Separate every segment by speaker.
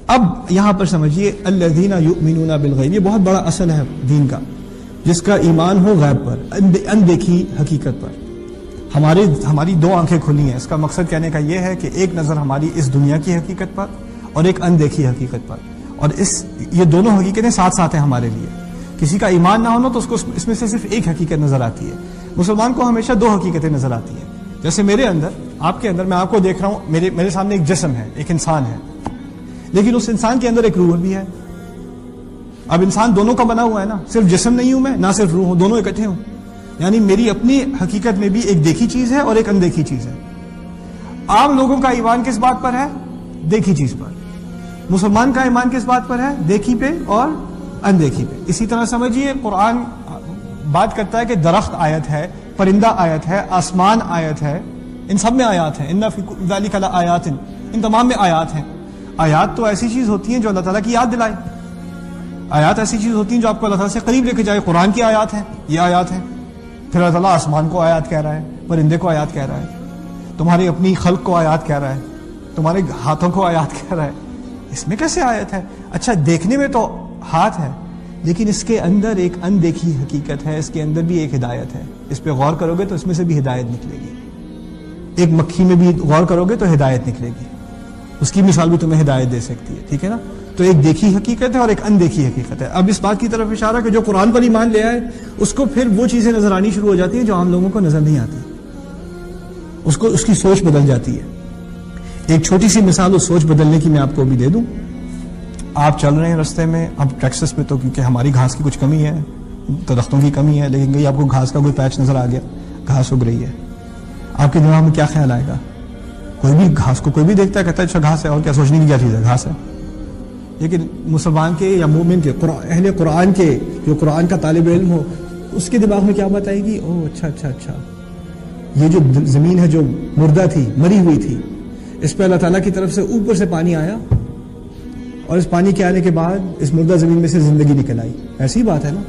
Speaker 1: اب یہاں پر سمجھیے الذین یؤمنون بالغیب، یہ بہت بڑا اصل ہے دین کا، جس کا ایمان ہو غیب پر، اندیکھی حقیقت پر۔ ہماری دو آنکھیں کھلی ہیں، اس کا مقصد کہنے کا یہ ہے کہ ایک نظر ہماری اس دنیا کی حقیقت پر اور ایک اندیکھی حقیقت پر، اور یہ دونوں حقیقتیں ساتھ ساتھ ہیں ہمارے لیے۔ کسی کا ایمان نہ ہونا تو اس کو اس میں سے صرف ایک حقیقت نظر آتی ہے، مسلمان کو ہمیشہ دو حقیقتیں نظر آتی ہیں۔ جیسے میرے اندر، آپ کے اندر، میں آپ کو دیکھ رہا ہوں، میرے سامنے ایک جسم ہے، ایک انسان ہے، لیکن اس انسان کے اندر ایک روح بھی ہے۔ اب انسان دونوں کا بنا ہوا ہے نا، صرف جسم نہیں ہوں میں، نہ صرف روح ہوں، دونوں اکٹھے ہوں، یعنی میری اپنی حقیقت میں بھی ایک دیکھی چیز ہے اور ایک اندیکھی چیز ہے۔ عام لوگوں کا ایمان کس بات پر ہے؟ دیکھی چیز پر۔ مسلمان کا ایمان کس بات پر ہے؟ دیکھی پہ اور اندیکھی پہ۔ اسی طرح سمجھیے قرآن بات کرتا ہے کہ درخت آیت ہے، پرندہ آیت ہے، آسمان آیت ہے، ان سب میں آیات ہیں۔ ان فی ذلک لآیات، ان تمام میں آیات ہیں۔ آیات تو ایسی چیز ہوتی ہیں جو اللہ تعالیٰ کی یاد دلائے، آیات ایسی چیز ہوتی ہیں جو آپ کو اللہ تعالیٰ سے قریب لے کے جائے۔ قرآن کی آیات ہیں، یہ آیات ہیں۔ پھر اللہ تعالیٰ آسمان کو آیات کہہ رہا ہے، پرندے کو آیات کہہ رہا ہے، تمہاری اپنی خلق کو آیات کہہ رہا ہے، تمہارے ہاتھوں کو آیات کہہ رہا ہے۔ اس میں کیسے آیت ہے؟ اچھا دیکھنے میں تو ہاتھ ہے، لیکن اس کے اندر ایک اندیکھی حقیقت ہے، اس کے اندر بھی ایک ہدایت ہے۔ اس پہ غور کرو گے تو اس میں سے بھی ہدایت نکلے گی۔ ایک مکھی میں بھی غور کرو گے تو ہدایت نکلے گی، اس کی مثال بھی تمہیں ہدایت دے سکتی ہے، ٹھیک ہے نا؟ تو ایک دیکھی حقیقت ہے اور ایک اندیکھی حقیقت ہے۔ اب اس بات کی طرف اشارہ کہ جو قرآن پر ایمان لے آئے اس کو پھر وہ چیزیں نظر آنی شروع ہو جاتی ہیں جو عام لوگوں کو نظر نہیں آتی، اس کی سوچ بدل جاتی ہے۔ ایک چھوٹی سی مثال اس سوچ بدلنے کی میں آپ کو بھی دے دوں۔ آپ چل رہے ہیں رستے میں، اب ٹیکسس پہ تو کیونکہ ہماری گھاس کی کچھ کمی ہے، درختوں کی کمی ہے، لیکن کہیں آپ کو گھاس کا کوئی پیچ نظر آ گیا، گھاس اگ رہی ہے، آپ کے دماغ میں کیا خیال آئے گا؟ کوئی بھی گھاس کو کوئی بھی دیکھتا ہے کہتا ہے اچھا گھاس ہے، اور کیا سوچنے کی کیا چیز ہے، گھاس ہے۔ لیکن مسلمان کے یا مومن کے، اہل قرآن کے، جو قرآن کا طالب علم ہو، اس کے دماغ میں کیا بات آئے گی؟ اوہ اچھا اچھا اچھا، یہ جو زمین ہے جو مردہ تھی، مری ہوئی تھی، اس پہ اللہ تعالیٰ کی طرف سے اوپر سے پانی آیا، اور اس پانی کے آنے کے بعد اس مردہ زمین میں سے زندگی نکل آئی۔ ایسی بات ہے نا؟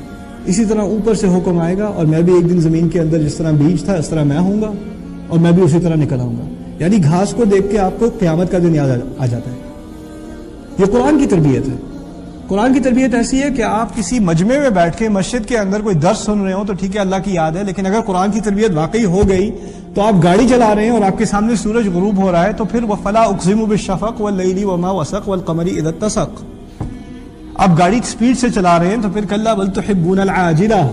Speaker 1: اسی طرح اوپر سے حکم آئے گا اور میں بھی ایک دن زمین کے اندر جس طرح بیج تھا اس طرح میں ہوں گا، اور میں بھی اسی طرح نکل آؤں گا۔ یعنی گھاس کو دیکھ کے آپ کو قیامت کا دن یاد آ جاتا ہے۔ یہ قرآن کی تربیت ہے۔ قرآن کی تربیت ایسی ہے کہ آپ کسی مجمع میں بیٹھ کے مسجد کے اندر کوئی درس سن رہے ہوں تو ٹھیک ہے اللہ کی یاد ہے، لیکن اگر قرآن کی تربیت واقعی ہو گئی تو آپ گاڑی چلا رہے ہیں اور آپ کے سامنے سورج غروب ہو رہا ہے تو پھر وَفَلَا أُقْسِمُ بِالشَّفَقِ وَاللَّيْلِ وَمَا وَسَقَ وَالْقَمَرِ إِذَا اتَّسَقَ۔ آپ گاڑی سپیڈ سے چلا رہے ہیں تو پھر کَلَّا بَلْ تُحِبُّونَ الْعَاجِلَةَ۔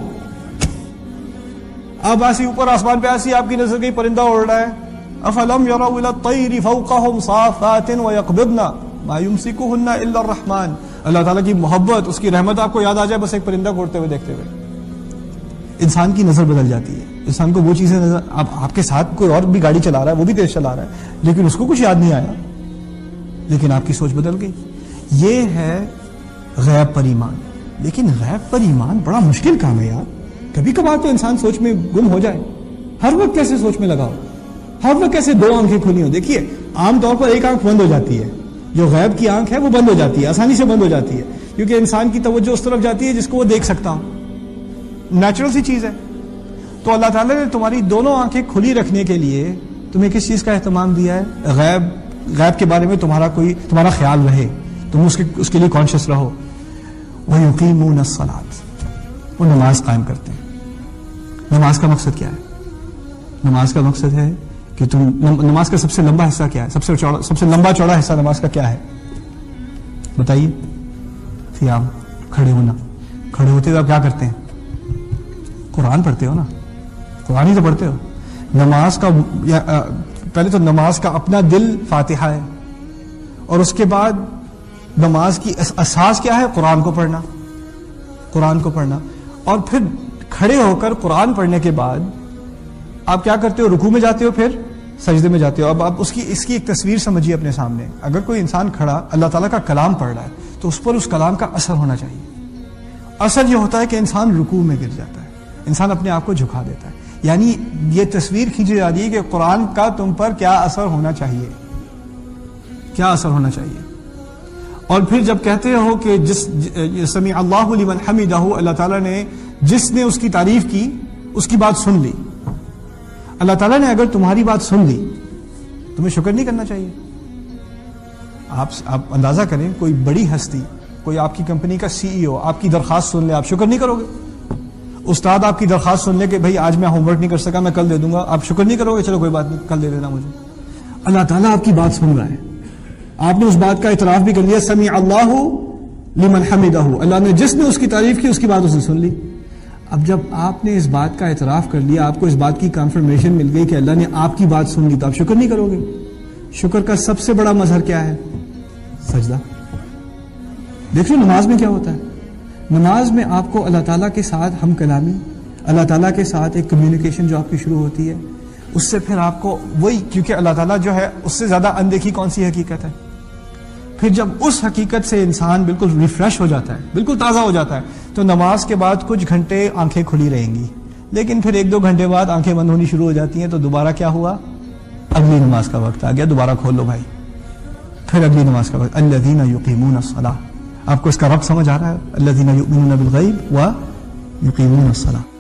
Speaker 1: اب ایسی اوپر آسمان پہ ایسی آپ کی نظر گئی پرندہ اڑ رہا ہے، أَفَلَمْ يَرَوْا إِلَى الطَّيْرِ فَوْقَهُمْ صَافَّاتٍ وَيَقْبِضْنَ مَا يُمْسِكُهُنَّ إِلَّا الرَّحْمَنُ۔ اللہ تعالیٰ کی محبت، اس کی رحمت آپ کو یاد آ جائے بس ایک پرندہ کو اڑتے ہوئے دیکھتے ہوئے، انسان کی نظر بدل جاتی ہے۔ انسان کو وہ چیزیں نظر، اب آپ کے ساتھ کوئی اور بھی گاڑی چلا رہا ہے، وہ بھی تیز چلا رہا ہے، لیکن اس کو کچھ یاد نہیں آیا، لیکن آپ کی سوچ بدل گئی۔ یہ ہے غیب پر ایمان۔ لیکن غیب پر ایمان بڑا مشکل کام ہے یار۔ کبھی کبھار تو انسان سوچ میں گم ہو جائے، ہر وقت کیسے سوچ میں لگاؤ، ہر وقت کیسے دو آنکھیں کھلی ہوں؟ دیکھیے عام طور پر ایک آنکھ بند ہو جاتی ہے، جو غیب کی آنکھ ہے وہ بند ہو جاتی ہے، آسانی سے بند ہو جاتی ہے، کیونکہ انسان کی توجہ اس طرف جاتی ہے جس کو وہ دیکھ سکتا ہوں، نیچرل سی چیز ہے۔ تو اللہ تعالیٰ نے تمہاری دونوں آنکھیں کھلی رکھنے کے لیے تمہیں کس چیز کا اہتمام دیا ہے؟ غیب کے بارے میں تمہارا خیال رہے، تم اس کے لیے کانشیس رہو۔ وَيُقِيمُونَ الصَّلَاةَ، وہ نماز قائم کرتے ہیں۔ نماز کا مقصد کیا ہے؟ نماز کا مقصد ہے کہ نماز کا سب سے لمبا حصہ کیا ہے؟ سب سے لمبا چوڑا حصہ نماز کا کیا ہے بتائیے؟ قیام، کھڑے ہونا۔ کھڑے ہوتے تو آپ کیا کرتے ہیں؟ قرآن پڑھتے ہو نا، قرآن ہی تو پڑھتے ہو۔ نماز کا پہلے تو نماز کا اپنا دل فاتحہ ہے، اور اس کے بعد نماز کی اساس کیا ہے؟ قرآن کو پڑھنا، قرآن کو پڑھنا۔ اور پھر کھڑے ہو کر قرآن پڑھنے کے بعد آپ کیا کرتے ہو؟ رکوع میں جاتے ہو، پھر سجدے میں جاتے ہو۔ اب آپ اس کی ایک تصویر سمجھیے اپنے سامنے۔ اگر کوئی انسان کھڑا اللہ تعالیٰ کا کلام پڑھ رہا ہے تو اس پر اس کلام کا اثر ہونا چاہیے۔ اثر یہ ہوتا ہے کہ انسان رکوع میں گر جاتا ہے، انسان اپنے آپ کو جھکا دیتا ہے، یعنی یہ تصویر کھینچی جا رہی ہے کہ قرآن کا تم پر کیا اثر ہونا چاہیے، کیا اثر ہونا چاہیے۔ اور پھر جب کہتے ہو کہ سمیع اللہ لمن حمدہ، اللہ تعالیٰ نے جس نے اس کی تعریف کی اس کی بات سن لی۔ اللہ تعالیٰ نے اگر تمہاری بات سن لی تمہیں شکر نہیں کرنا چاہیے؟ آپ اندازہ کریں کوئی بڑی ہستی، کوئی آپ کی کمپنی کا CEO آپ کی درخواست سن لے، آپ شکر نہیں کرو گے؟ استاد آپ کی درخواست سن لے کہ بھائی آج میں ہوم ورک نہیں کر سکا، میں کل دے دوں گا، آپ شکر نہیں کرو گے؟ چلو کوئی بات نہیں، کل دے دینا مجھے۔ اللہ تعالیٰ آپ کی بات سن رہا ہے، آپ نے اس بات کا اعتراف بھی کر لیا، سمیع اللہ لمن حمدہ، اللہ نے جس نے اس کی تعریف کی اس کی بات اس نے سن لی۔ اب جب آپ نے اس بات کا اعتراف کر لیا، آپ کو اس بات کی کنفرمیشن مل گئی کہ اللہ نے آپ کی بات سن لی، تو آپ شکر نہیں کرو گے؟ شکر کا سب سے بڑا مظہر کیا ہے؟ سجدہ۔ دیکھیں نماز میں کیا ہوتا ہے، نماز میں آپ کو اللہ تعالیٰ کے ساتھ ہم کلامی، اللہ تعالیٰ کے ساتھ ایک کمیونیکیشن جو آپ کی شروع ہوتی ہے، اس سے پھر آپ کو وہی، کیونکہ اللہ تعالیٰ جو ہے اس سے زیادہ اندیکھی کون سی حقیقت ہے؟ پھر جب اس حقیقت سے انسان بالکل ریفریش ہو جاتا ہے، بالکل تازہ ہو جاتا ہے، تو نماز کے بعد کچھ گھنٹے آنکھیں کھلی رہیں گی، لیکن پھر 1-2 گھنٹے بعد آنکھیں بند ہونی شروع ہو جاتی ہیں، تو دوبارہ کیا ہوا؟ اگلی نماز کا وقت آ گیا، دوبارہ کھول لو بھائی، پھر اگلی نماز کا وقت۔ الذین یقیمون الصلاۃ، آپ کو اس کا ربط سمجھ آ رہا ہے؟ الذین یؤمنون بالغیب و یقیمون الصلاۃ۔